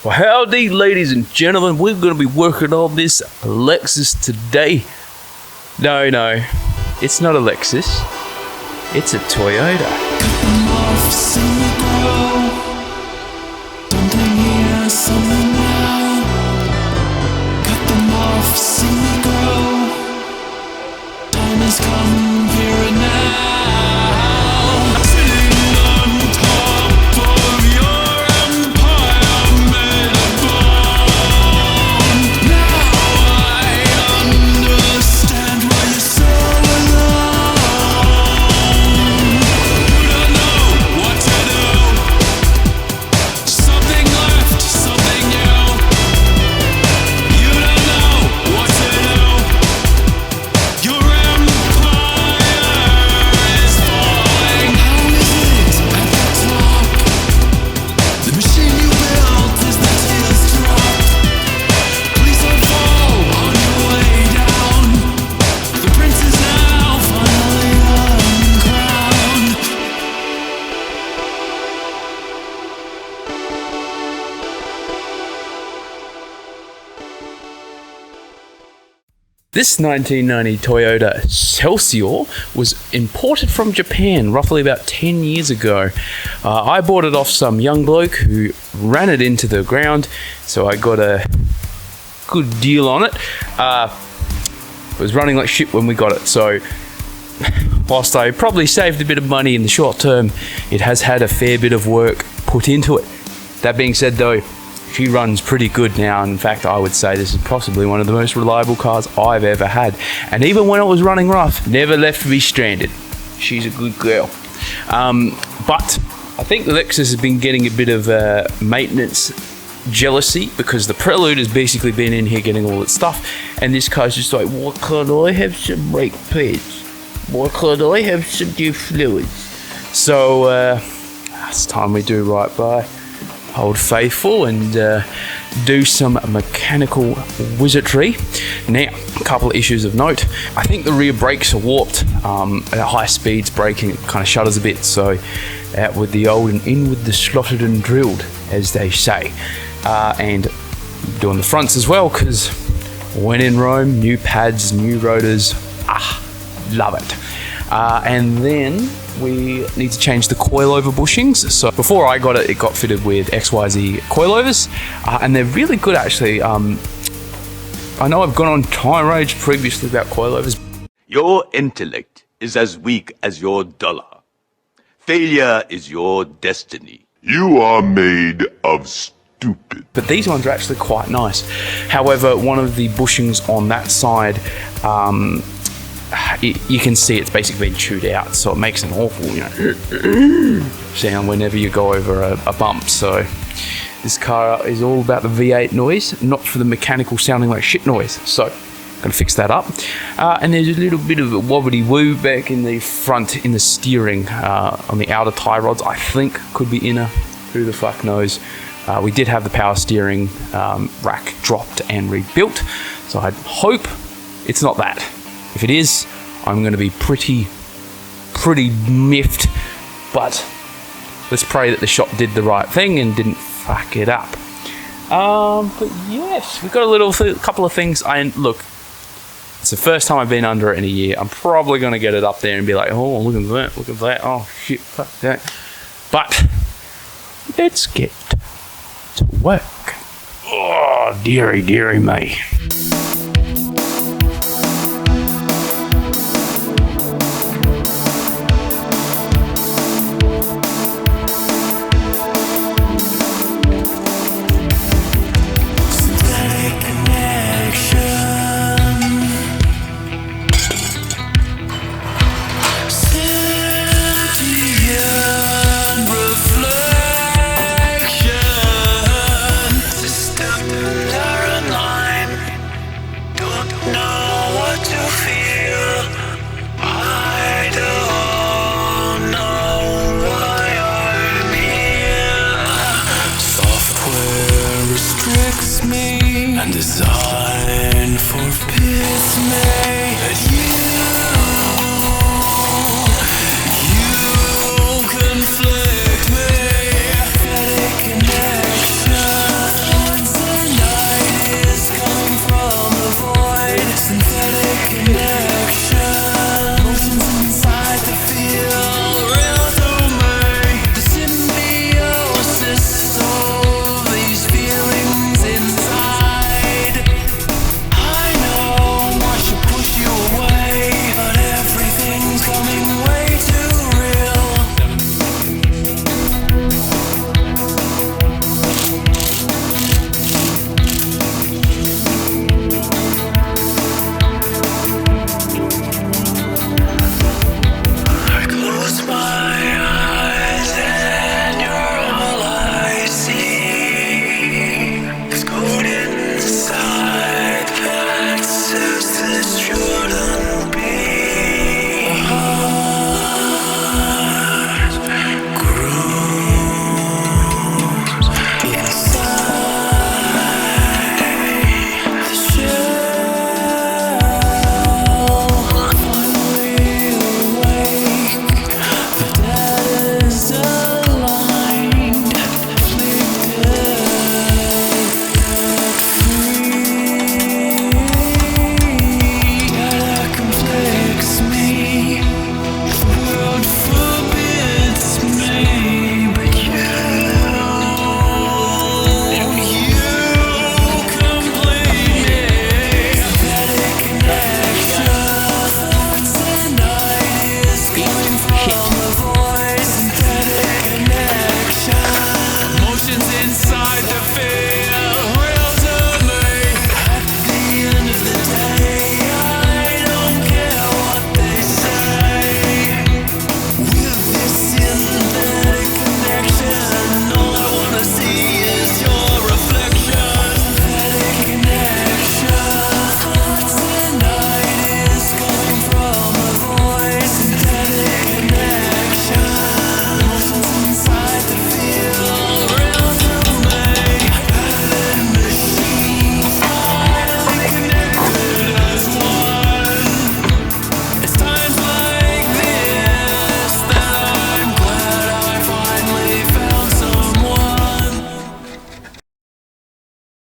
Well, howdy, ladies and gentlemen. We're going to be working on this Lexus today. No, it's not a Lexus. It's a Toyota. This 1990 Toyota Celsior was imported from Japan roughly about 10 years ago. I bought it off some young bloke who ran it into the ground, so I got a good deal on it. It was running like shit when we got it, so whilst I probably saved a bit of money in the short term, it has had a fair bit of work put into it. That being said though, she runs pretty good now. In fact, I would say this is possibly one of the most reliable cars I've ever had. And even when it was running rough, never left me stranded. She's a good girl. But I think the Lexus has been getting a bit of maintenance jealousy because the Prelude has basically been in here getting all its stuff. And this car's just like, why can't I have some brake pads? Why can't I have some new fluids? So it's time we do right by Old Faithful and do some mechanical wizardry. Now, a couple of issues of note. I think the rear brakes are warped. At high speeds braking, it kind of shudders a bit, so out with the old and in with the slotted and drilled, as they say. And doing the fronts as well, because when in Rome, new pads, new rotors, love it. And then we need to change the coilover bushings. So before I got it, it got fitted with XYZ coilovers, and they're really good actually. I know I've gone on tirades previously about coilovers. Your intellect is as weak as your dollar. Failure is your destiny. You are made of stupid. But these ones are actually quite nice. However, one of the bushings on that side, you can see it's basically been chewed out, so it makes an awful, sound whenever you go over a bump. So this car is all about the V8 noise, not for the mechanical sounding like shit noise. So gonna fix that up. And there's a little bit of a wobbly woo back in the front in the steering on the outer tie rods. I think could be inner. Who the fuck knows? We did have the power steering rack dropped and rebuilt, so I hope it's not that. If it is, I'm going to be pretty miffed, but let's pray that the shop did the right thing and didn't fuck it up. But yes, we've got a couple of things. Look, it's the first time I've been under it in a year. I'm probably going to get it up there and be like, oh, look at that, oh shit, fuck that. But let's get to work. Oh, dearie me. And designed for peace made you conflict me. Connection.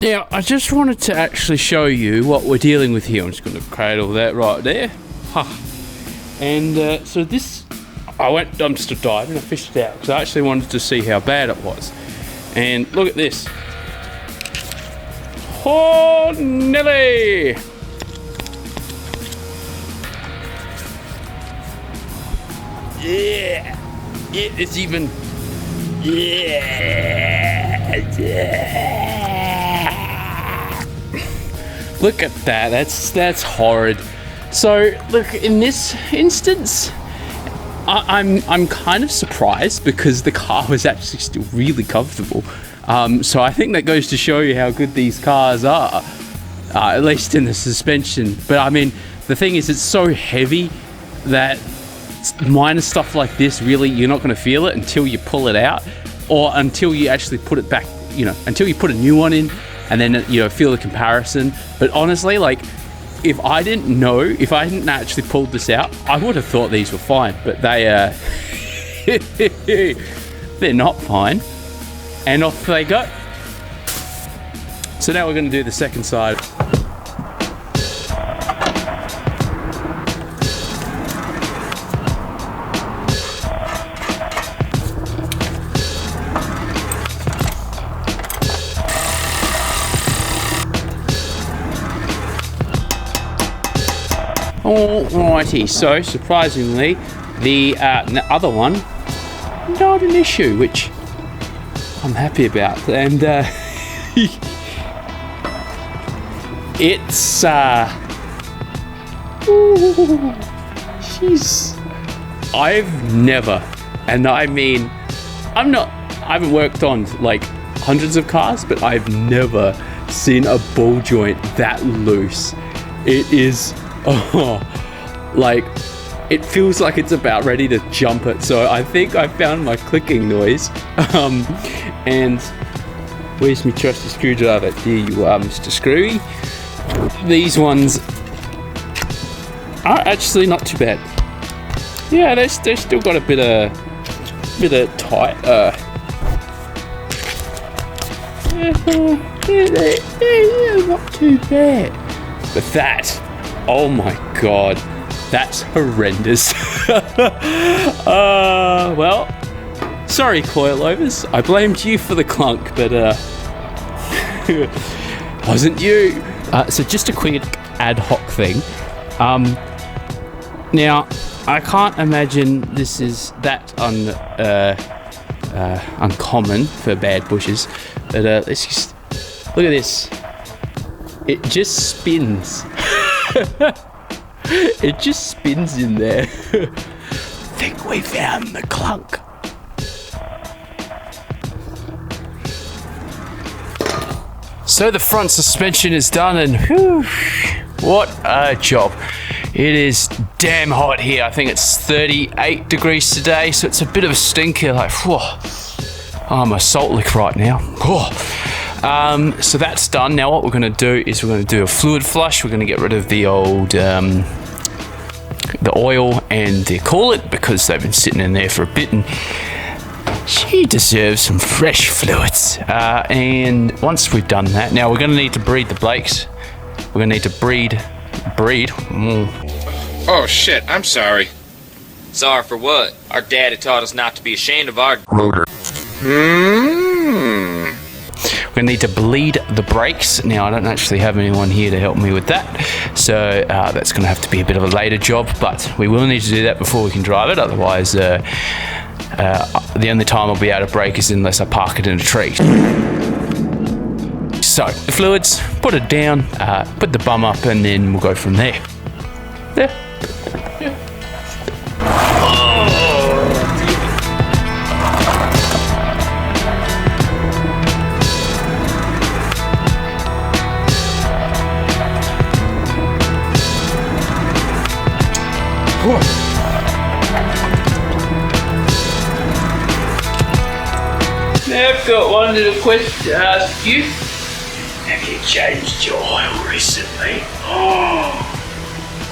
Now, I just wanted to actually show you what we're dealing with here. I'm just going to cradle that right there. And so this, I went dumpster diving, I fished it out because I actually wanted to see how bad it was. And look at this. Oh, Nelly! Yeah! It's even... Yeah! Look at that, that's horrid. So, look, in this instance, I'm kind of surprised because the car was actually still really comfortable. So I think that goes to show you how good these cars are, at least in the suspension. But I mean, the thing is, it's so heavy that minor stuff like this, really, you're not going to feel it until you pull it out, or until you actually put it back, until you put a new one in, and then, feel the comparison. But honestly, like, if I hadn't actually pulled this out, I would have thought these were fine, but they're not fine. And off they go. So now we're going to do the second side. Alrighty, so surprisingly, the other one, not an issue, which I'm happy about. And it's I've never, and I mean, I haven't worked on like hundreds of cars, but I've never seen a ball joint that loose. It is, like, it feels like it's about ready to jump it. So I think I found my clicking noise. And where's my trusty screwdriver? There you are, Mr. Screwy. These ones are actually not too bad. Yeah, they still got a bit of tight. Yeah, not too bad. But that, oh my god, that's horrendous. Well, sorry, coilovers. I blamed you for the clunk, but wasn't you. So just a quick ad hoc thing. Now, I can't imagine this is that uncommon for bad bushes, but let's just look at this. It just spins. It just spins in there. Think we found the clunk. So the front suspension is done, and whew, what a job. It is damn hot here. I think it's 38 degrees today, so it's a bit of a stinker. Like, whew, I'm a salt lick right now. So that's done. Now what we're going to do is we're going to do a fluid flush. We're going to get rid of the old the oil and the coolant because they've been sitting in there for a bit, and she deserves some fresh fluids. And once we've done that, now we're going to need to breed the brakes. We're going to need to breed. Oh shit, I'm sorry. Sorry for what? Our daddy taught us not to be ashamed of our Rotor. We're going to need to bleed the brakes. Now, I don't actually have anyone here to help me with that, so that's going to have to be a bit of a later job, but we will need to do that before we can drive it. Otherwise, the only time I'll be able to brake is unless I park it in a tree. So, the fluids, put it down, put the bum up, and then we'll go from there. There. Yeah. Now I've got one little question to ask you. Have you changed your oil recently?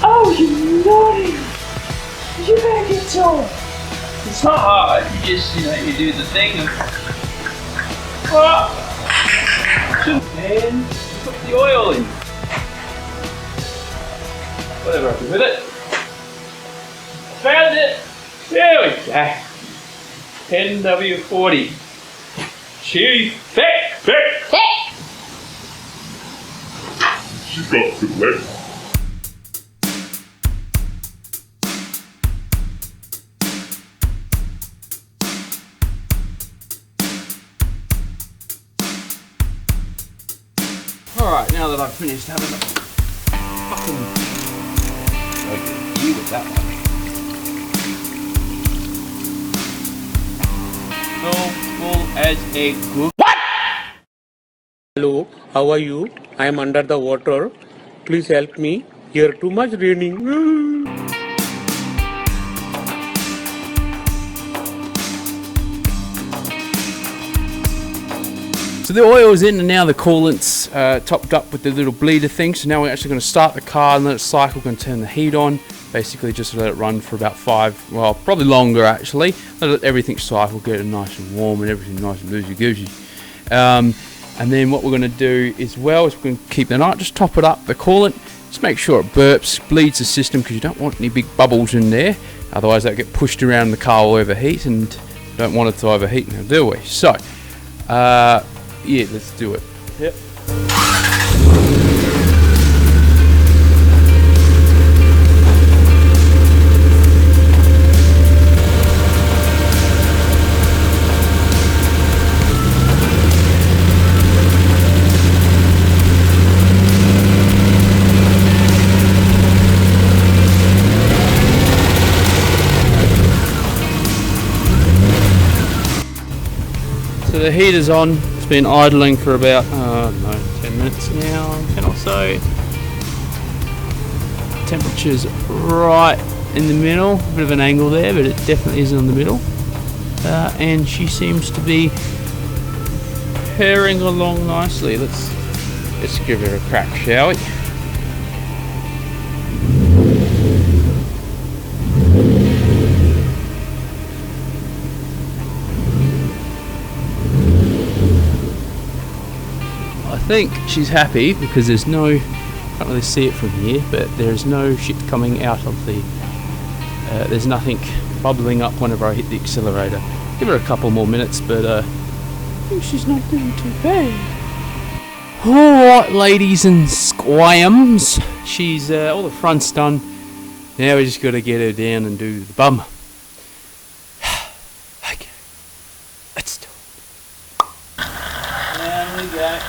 Oh, you naughty! You better get to it. It's not hard. You just, you do the thing. And put the oil in. Whatever I can with it. Found it! There we go. 10W40. Cheese thick. She's got good legs. Alright, now that I've finished having a fucking you with that one. Full as a good. What? Hello, how are you? I am under the water. Please help me. Here too much raining. So the oil's in and now the coolant's topped up with the little bleeder thing. So now we're actually going to start the car and let it cycle. We're going to turn the heat on. Basically just let it run for about 5, well probably longer actually. Let everything cycle, get it nice and warm and everything nice and loosey-goosey. And then what we're going to do as well is we're going to keep the night, just top it up, the coolant. Just make sure it burps, bleeds the system because you don't want any big bubbles in there. Otherwise they'll get pushed around the car, will overheat, and you don't want it to overheat now, do we? So, yeah, let's do it. Yep. So the heater's on. It's been idling for about, I don't know, 10 minutes now, 10 or so. Temperature's right in the middle, a bit of an angle there, but it definitely is in the middle. And she seems to be purring along nicely. Let's give her a crack, shall we? I think she's happy because there's no, can't really see it from here, but there's no shit coming out of the, there's nothing bubbling up whenever I hit the accelerator. Give her a couple more minutes, but I think she's not doing too bad. Alright ladies and squams, she's, all the front's done, now we just got to get her down and do the bum. Okay, let's do it. There we go.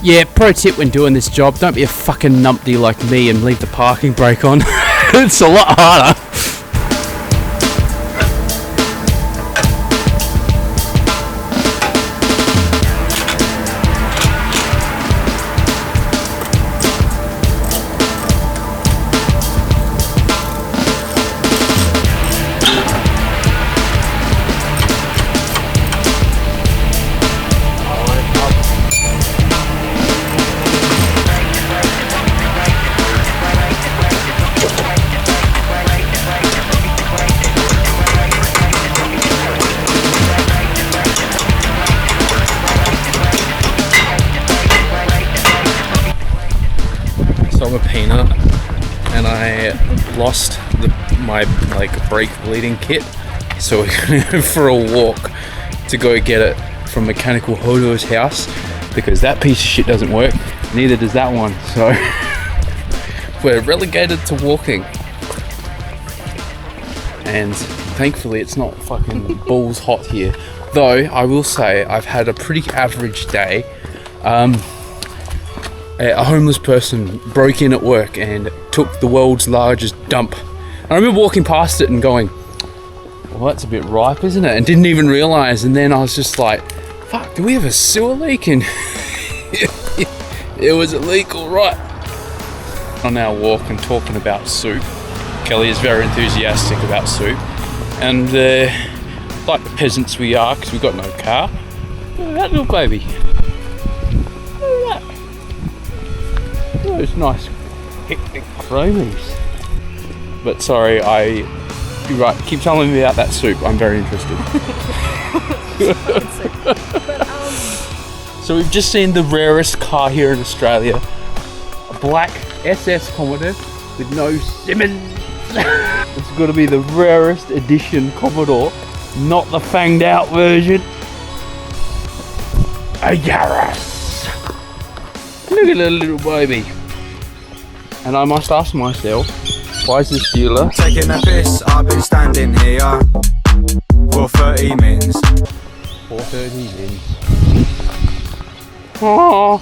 Yeah, pro tip when doing this job, don't be a fucking numpty like me and leave the parking brake on. It's a lot harder. and I lost my brake bleeding kit, so we're gonna go for a walk to go get it from Mechanical Hodo's house, because that piece of shit doesn't work, neither does that one, so we're relegated to walking. And thankfully it's not fucking balls hot here, though I will say I've had a pretty average day. A homeless person broke in at work and took the world's largest dump. I remember walking past it and going, well, that's a bit ripe, isn't it? And didn't even realise, and then I was just like, fuck, do we have a sewer leak? And it was a leak, all right. On our walk and talking about soup, Kelly is very enthusiastic about soup, and like the peasants we are, because we've got no car. Look at that little baby. Look at that. Those nice picnic chromies. But sorry, you're right, keep telling me about that soup, I'm very interested. So we've just seen the rarest car here in Australia, a black SS Commodore with no Simmons. It's got to be the rarest edition Commodore, not the fanged out version. A Yaris. Look at that little baby. And I must ask myself, why is this dealer taking a piss? I've been standing here for 30 minutes. for 30 minutes? Oh,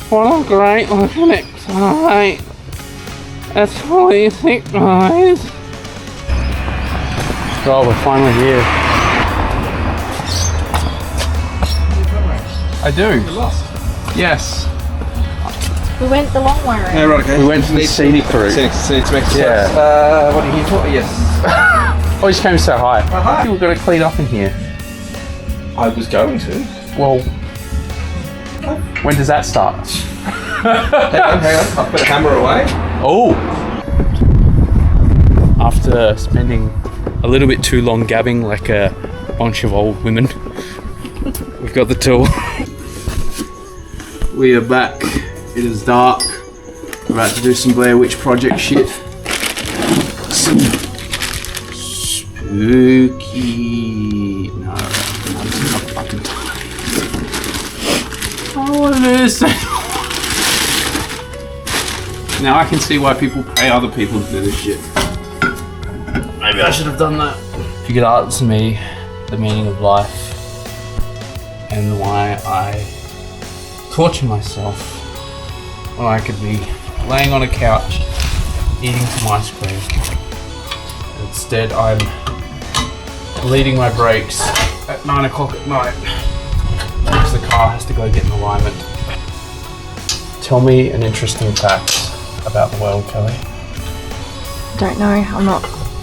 what a great looking excitement. That's what you think, guys. Oh, we're finally here. I do. You lost? Yes. We went the long way around. Yeah, right, okay. We went to the scenic route. Scenic Yeah. What are you here for? Yes. Oh, you just came to say hi. Hi. We've got to clean up in here. I was going to. Well, when does that start? Hang on. I'll put the hammer away. Oh! After spending a little bit too long gabbing like a bunch of old women, we've got the tool. We are back. It is dark. We're about to do some Blair Witch Project shit. Some spooky... No, I'm not fucking tired. Oh, what it is. Now I can see why people pay other people to do this shit. Maybe I should have done that. If you could answer me the meaning of life and why I torture myself when I could be laying on a couch eating some ice cream. Instead, I'm bleeding my brakes at 9 o'clock at night because the car has to go get an alignment. Tell me an interesting fact about the world, Kelly. Don't know.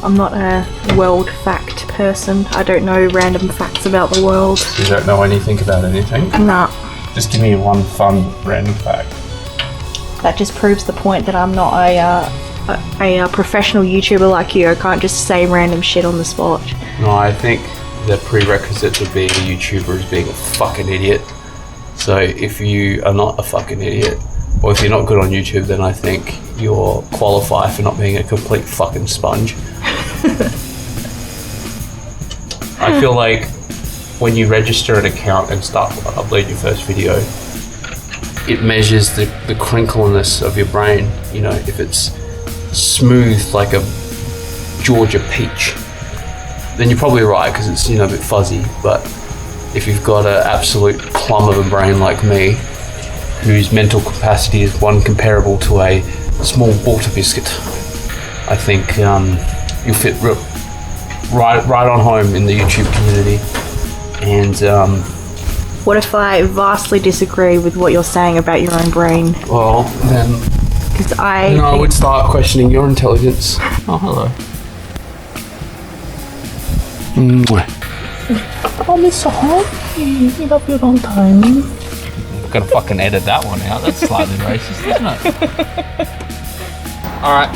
I'm not a world fact person. I don't know random facts about the world. You don't know anything about anything? Nah. Just give me one fun random fact. That just proves the point that I'm not a professional YouTuber like you. I can't just say random shit on the spot. No, I think the prerequisite to being a YouTuber is being a fucking idiot. So if you are not a fucking idiot, or if you're not good on YouTube, then I think you're qualified for not being a complete fucking sponge. I feel like when you register an account and start to upload your first video, it measures the crinkliness of your brain. You know, if it's smooth like a Georgia peach, then you're probably right because it's, you know, a bit fuzzy. But if you've got an absolute plum of a brain like me, whose mental capacity is one comparable to a small water biscuit, I think you'll fit right on home in the YouTube community. And What if I vastly disagree with what you're saying about your own brain? well, then Because I would start questioning your intelligence. Oh, hello. Mwah. Oh, Mr. Honky, you love your long time. Gotta fucking edit that one out. That's slightly racist, isn't it? Alright,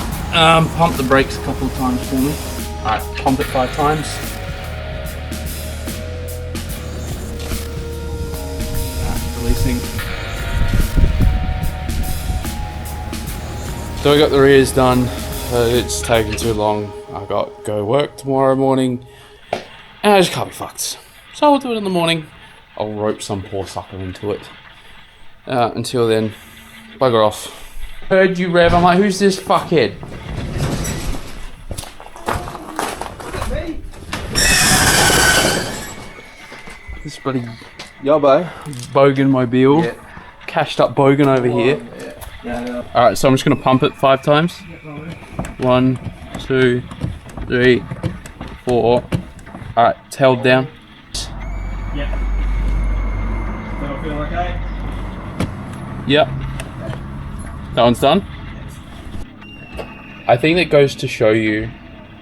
pump the brakes a couple of times for me. Alright, pump it 5 times. Releasing. So I got the rears done. It's taking too long. I got go work tomorrow morning, and I just can't be fucked. So I'll do it in the morning. I'll rope some poor sucker into it. Until then, bugger off. Heard you, Rev. I'm like, who's this fuckhead? This bloody Bogan mobile. Yeah. Cashed up Bogan over here. Alright, so I'm just going to pump it 5 times. 1, 2, 3, 4. Alright, it's held down. Yeah. That'll feel okay? Yep. That one's done. I think that goes to show you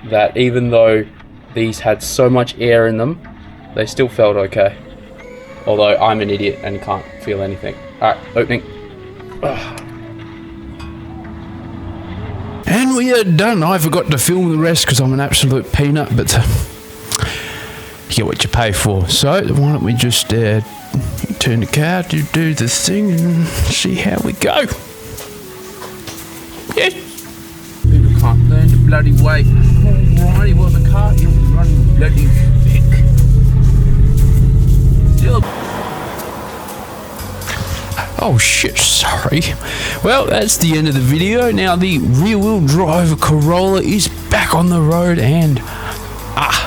that even though these had so much air in them, they still felt okay. Although I'm an idiot and can't feel anything. Alright, opening. Ugh. And we are done. I forgot to film the rest because I'm an absolute peanut, but you get what you pay for. So why don't we just turn the car to do the thing and see how we go. Yes. People can't learn to bloody wait. Alrighty, well the car is running bloody thick. Still. Oh shit, sorry. Well, that's the end of the video. Now the rear-wheel drive Corolla is back on the road and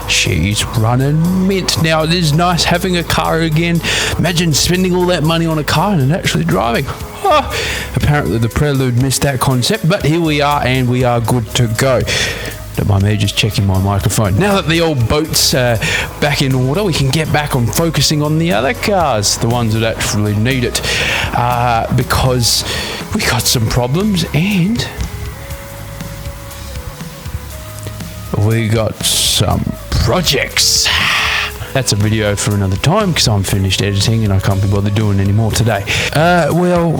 she's running mint. Now it is nice having a car again. Imagine spending all that money on a car and actually driving. Apparently the Prelude missed that concept, but here we are and we are good to go. Don't mind me just checking my microphone. Now that the old boat's back in order, we can get back on focusing on the other cars, the ones that actually need it, because we got some problems and we got some projects. That's a video for another time because I'm finished editing and I can't be bothered doing any more today. Well,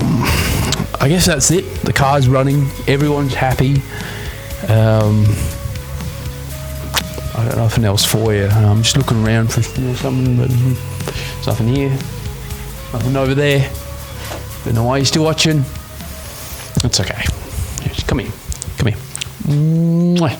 I guess that's it. The car's running, everyone's happy. I got nothing else for you. I'm just looking around for something, but there's nothing here, nothing over there. Don't know why you're still watching. It's okay. Just come here. Come here. Mwah.